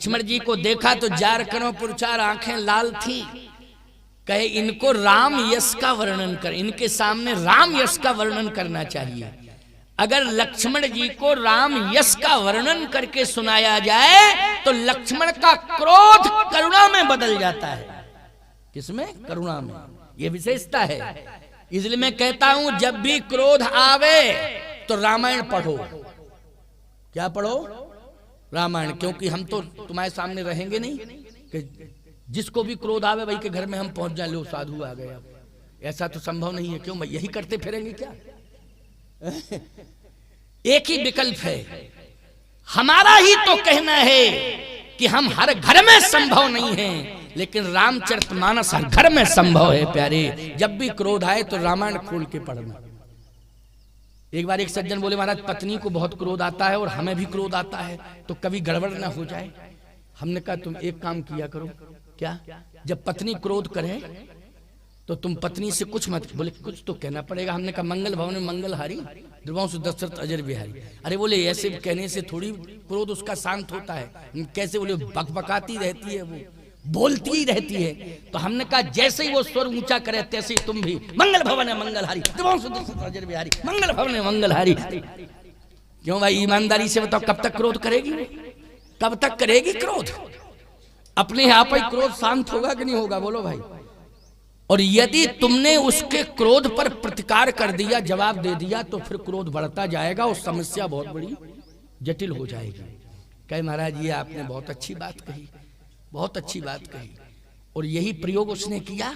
लक्ष्मण जी को देखा तो जार करो पुरचार, आंखें लाल थी। कहे इनको राम यश का वर्णन कर, इनके सामने राम यश का वर्णन करना चाहिए। अगर लक्ष्मण जी को राम यश का वर्णन करके सुनाया जाए तो लक्ष्मण का क्रोध करुणा में बदल जाता है। किसमें? करुणा में। यह विशेषता है। इसलिए मैं कहता हूं जब भी क्रोध आवे तो रामायण पढ़ो। क्या पढ़ो? रामायण। क्योंकि हम तो तुम्हारे सामने रहेंगे नहीं कि जिसको भी क्रोध आवे भाई के घर में हम पहुंच जाए, लो साधु आ गए। ऐसा तो संभव नहीं है। क्यों? यही करते फिरेंगे क्या? एक ही विकल्प है। हमारा ही तो कहना है कि हम हर घर में संभव नहीं है, लेकिन रामचरितमानस हर घर में संभव है प्यारे। जब भी क्रोध आए तो रामायण खोल के पढ़ना। एक बार एक सज्जन बोले महाराज पत्नी को बहुत क्रोध आता है और हमें भी क्रोध आता है, तो कभी गड़बड़ ना हो जाए। हमने कहा तुम एक काम किया करो। क्या? जब पत्नी क्रोध करे तो तुम पत्नी से कुछ मत। बोले कुछ तो कहना पड़ेगा। हमने कहा मंगल भवन में मंगलहारी, द्रवांशु दशरथ अजर बिहारी। अरे बोले ऐसे कहने से थोड़ी क्रोध उसका शांत होता है। कैसे? बोले बकबकाती रहती है, वो बोलती ही रहती है। तो हमने कहा जैसे ही वो स्वर ऊंचा करे तैसे ही तुम भी मंगल भवन है मंगलहारी, द्रवांशु दशरथ अजर बिहारी, मंगल भवन है मंगलहारी। क्यों भाई? ईमानदारी से बताओ कब तक क्रोध करेगी? कब तक करेगी क्रोध? अपने आप ही क्रोध शांत होगा कि नहीं होगा? बोलो भाई। और यदि तुमने उसके क्रोध पर प्रतिकार कर दिया, जवाब दे दिया, तो फिर क्रोध बढ़ता जाएगा और समस्या बहुत बड़ी जटिल हो जाएगी। कहे महाराज ये आपने बहुत अच्छी बात कही, बहुत अच्छी बात कही। और यही प्रयोग उसने किया।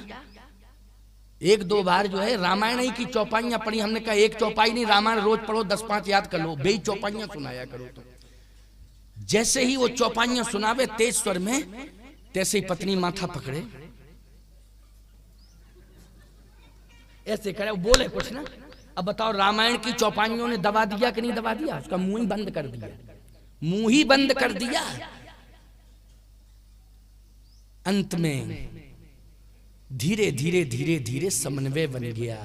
एक दो बार जो है रामायण ही की चौपाइयां पढ़ी। हमने कहा एक चौपाई नहीं, रामायण रोज पढ़ो, 10-5 याद कर लो, बेई चौपाइयां सुनाया करो। तो जैसे ही वो चौपाइयां सुनावे तेज स्वर में, तैसे ही पत्नी माथा पकड़े, ऐसे करे, बोले कुछ ना। अब बताओ रामायण की चौपाइयों ने दबा दिया कि नहीं दबा दिया? उसका मुंह ही बंद कर दिया, मुंह ही बंद कर दिया। अंत में धीरे धीरे धीरे धीरे समन्वय बन गया।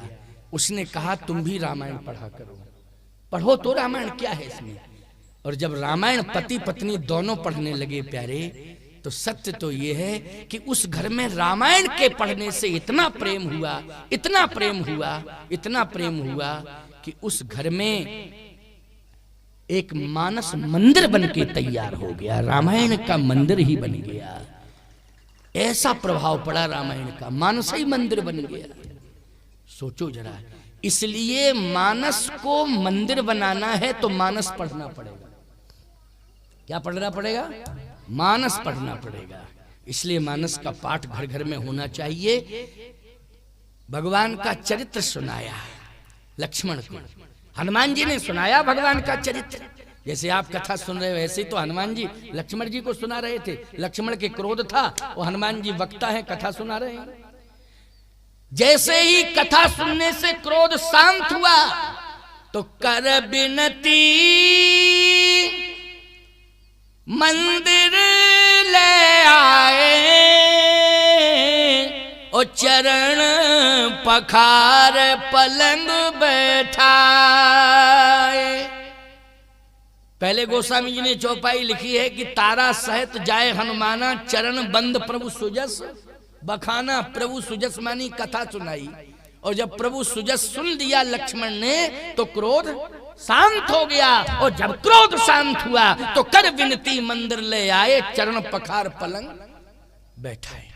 उसने कहा तुम भी रामायण पढ़ा करो। पढ़ो तो रामायण, क्या है इसमें? और जब रामायण पति पत्नी दोनों पढ़ने लगे प्यारे, तो सत्य तो ये है कि उस घर में रामायण के पढ़ने से इतना प्रेम हुआ, इतना प्रेम हुआ, इतना प्रेम हुआ कि उस घर में एक मानस मंदिर बन के तैयार हो गया। रामायण का मंदिर ही बन गया। ऐसा प्रभाव पड़ा रामायण का, मानस ही मंदिर बन गया। सोचो जरा। इसलिए मानस को मंदिर बनाना है तो मानस पढ़ना पड़ेगा। क्या पढ़ना पड़ेगा? मानस पढ़ना पड़ेगा। इसलिए मानस का पाठ घर घर में होना चाहिए। भगवान का चरित्र सुनाया लक्ष्मण को, हनुमान जी ने सुनाया भगवान का चरित्र। जैसे आप कथा सुन रहे हो वैसे ही तो हनुमान जी लक्ष्मण जी को सुना रहे थे। लक्ष्मण के क्रोध था, वो हनुमान जी वक्ता है, कथा सुना रहे हैं। जैसे ही कथा सुनने से क्रोध शांत हुआ तो कर बिनती मंदिर ले आए, और चरण पखार पलंग बैठाए। पहले गोस्वामी जी ने चौपाई लिखी है कि तारा सहित जाए हनुमाना, चरण बंद प्रभु सुजस बखाना। प्रभु सुजस मानी कथा सुनाई, और जब प्रभु सुजस सुन दिया लक्ष्मण ने तो क्रोध शांत हो गया। और जब क्रोध शांत हुआ तो कर विनती मंदिर ले आए, चरण पखार पलंग बैठाए।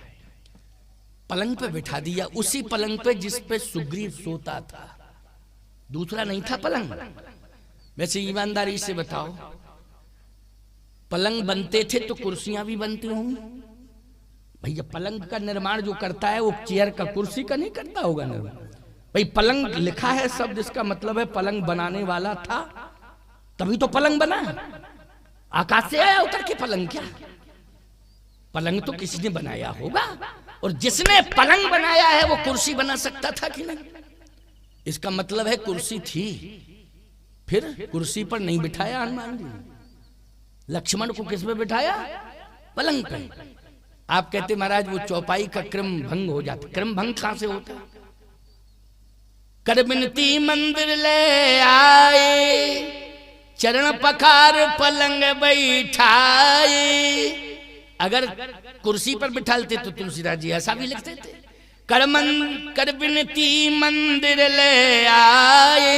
पलंग पे बिठा दिया, उसी पलंग पे जिस पे सुग्रीव सोता था, दूसरा नहीं था पलंग। वैसे ईमानदारी से बताओ, पलंग बनते थे तो कुर्सियां भी बनती होंगी भैया। पलंग का निर्माण जो करता है वो चेयर का, कुर्सी का नहीं करता होगा निर्माण। भाई पलंग लिखा है शब्द, इसका मतलब है पलंग बनाने वाला था, तभी तो पलंग बना। आकाश से आया उतर के पलंग? क्या पलंग तो किसी ने बनाया होगा, और जिसने पलंग बनाया है वो कुर्सी बना सकता था कि नहीं? इसका मतलब है कुर्सी थी, फिर कुर्सी पर नहीं बिठाया हनुमान जी ने। लक्ष्मण को किस पे बिठाया? पलंग पे। आप कहते महाराज वो चौपाई का क्रम भंग हो जाता। क्रम भंग कहां से होता? कर बिनती मंदिर ले आए, चरण पखार पलंग बैठाए, अगर कुर्सी पर बिठालते तो तुलसीदास जी ऐसा भी लिखते थे, कर विनती मंदिर ले आए,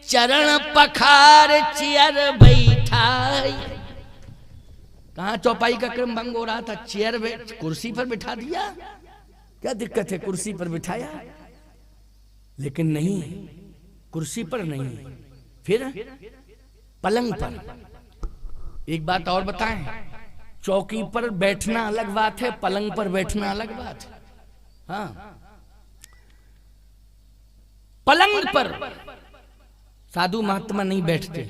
चरण पखार चेयर बैठाए। कहाँ चौपाई का क्रम भंग हो रहा था, चेयर कुर्सी पर बिठा दिया, क्या दिक्कत है, कुर्सी पर बिठाया। लेकिन नहीं, कुर्सी पर नहीं, फिर पलंग पर। एक बात और बताएं, चौकी पर बैठना अलग बात है, पलंग पर बैठना अलग बात है। हाँ, पलंग पर साधु महात्मा नहीं बैठते,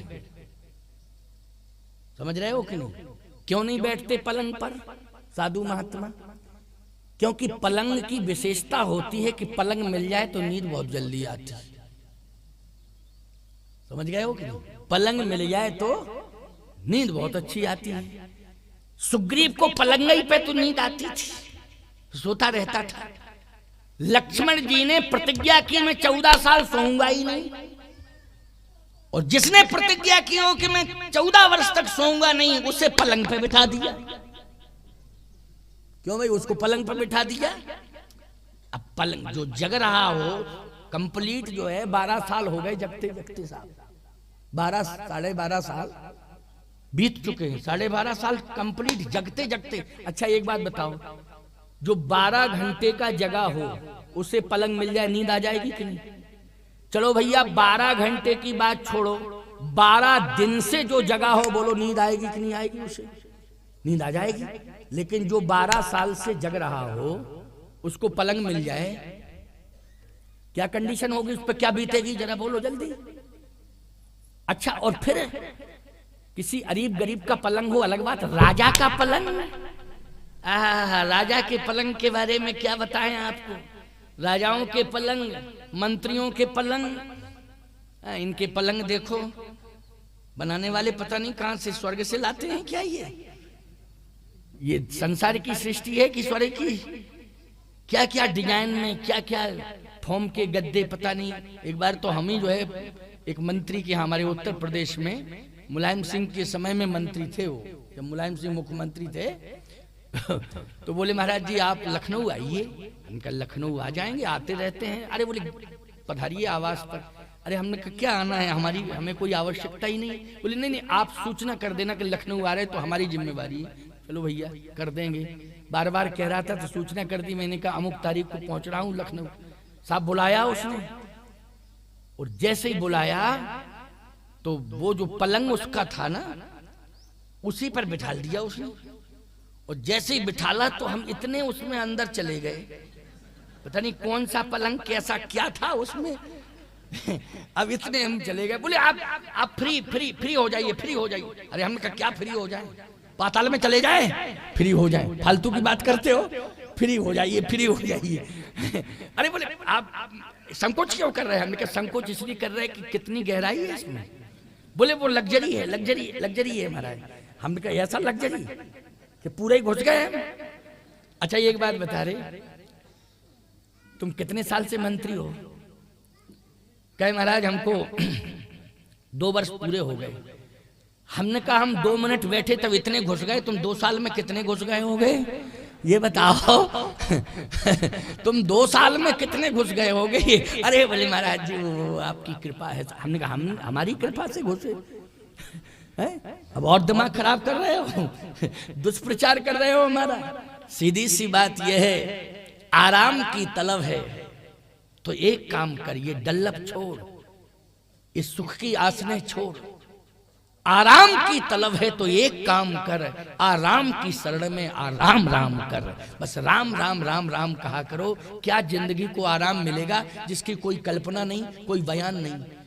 समझ रहे हो कि नहीं? क्यों नहीं बैठते पलंग पर साधु महात्मा? क्योंकि पलंग की विशेषता होती है कि पलंग मिल जाए तो नींद बहुत जल्दी आती है। समझ गए हो कि नहीं? पलंग मिल जाए तो नींद बहुत अच्छी आती है। सुग्रीव को पलंगई पे तो नींद आती थी, सोता रहता था। लक्ष्मण जी ने प्रतिज्ञा की मैं 14 साल सोऊंगा ही नहीं, और जिसने प्रतिज्ञा की हो कि मैं 14 वर्ष तक सोऊंगा नहीं, उसे पलंग पे बिठा दिया। क्यों भाई, उसको पलंग पर बिठा दिया। अब पलंग जो जग रहा हो, कंप्लीट जो है 12 साल हो गए जगते जगते साहब, 12 साल बीत चुके हैं, 12.5 साल कंप्लीट जगते जगते। अच्छा एक बात बताओ, जो 12 घंटे का जगह हो उसे पलंग मिल जाए, नींद आ जाएगी कि नहीं? चलो भैया 12 घंटे की बात छोड़ो, 12 दिन से जो जगह हो, बोलो नींद आएगी कि नहीं आएगी? उसे नींद आ जाएगी। लेकिन जो 12 साल से जग रहा हो उसको पलंग मिल जाए, क्या कंडीशन होगी, उस पर क्या बीतेगी, जरा बोलो जल्दी। अच्छा, और फिर किसी अरीब गरीब का पलंग हो अलग बात, राजा का पलंग, राजा के पलंग के बारे में क्या बताएं आपको। राजाओं के पलंग, मंत्रियों के पलंग, इनके पलंग देखो, बनाने वाले पता नहीं कहां से, स्वर्ग से लाते हैं क्या? ये संसार की सृष्टि है कि स्वर्ग की? क्या क्या डिजाइन में, क्या क्या फॉर्म के गद्दे, पता नहीं। एक बार तो हम ही जो है एक मंत्री के, हमारे उत्तर प्रदेश में मुलायम सिंह के समय में मंत्री थे वो, जब मुलायम सिंह मुख्यमंत्री थे तो बोले महाराज जी आप लखनऊ आइए। उनका लखनऊ आ जाएंगे, आते रहते हैं। अरे बोले पधारिए आवास पर। अरे हमने कहा क्या आना है, हमें कोई आवश्यकता ही नहीं। बोले नहीं नहीं, आप सूचना कर देना कि लखनऊ आ रहे तो हमारी जिम्मेवारी है। चलो भैया कर देंगे। बार बार कह रहा था तो सूचना कर दी। मैंने कहा अमुक तारीख को पहुंच रहा हूँ लखनऊ। साहब बुलाया उसने, और जैसे ही बुलाया तो वो जो पलंग उसका था ना, उसी पर बिठा दिया उसने। और जैसे ही बिठाला तो हम इतने उसमें अंदर चले गए, पता नहीं कौन सा पलंग, कैसा क्या था उसमें। अब इतने हम चले गए। बोले आप फ्री हो जाइए, फ्री हो जाइए। अरे हमने कहा क्या फ्री हो जाए, पाताल में चले जाए, फ्री हो जाए, फालतू की बात करते हो, फ्री हो जाइए, फ्री हो जाइए। अरे बोले आप संकोच क्यों कर रहे हैं? हमने कहा संकोच इसलिए कर रहे हैं कि कितनी गहराई है इसमें। बोले वो लग्जरी है, लग्जरी है महाराज। हमने कहा ऐसा लग्जरी कि पूरे ही घुस गए हम। अच्छा एक बात बता रहे, तुम कितने साल से मंत्री हो? कहे महाराज हमको 2 वर्ष पूरे हो गए। हमने कहा हम 2 मिनट बैठे तब इतने घुस गए, तुम 2 साल में कितने घुस गए होगे ये बताओ। तुम 2 साल में कितने घुस गए होगे? अरे बोले महाराज जी वो आपकी कृपा है। हमने कहा हम हमारी कृपा से घुसे हैं? अब और दिमाग खराब कर रहे हो, दुष्प्रचार कर रहे हो हमारा। सीधी सी बात यह है, आराम की तलब है तो एक काम करिए, डल्लप छोड़, इस सुख की आसने छोड़। आराम की तलब है तो एक काम कर, आराम की शरण में आराम राम कर। बस राम राम राम राम कहा करो। क्या जिंदगी को आराम मिलेगा जिसकी कोई कल्पना नहीं, कोई बयान नहीं।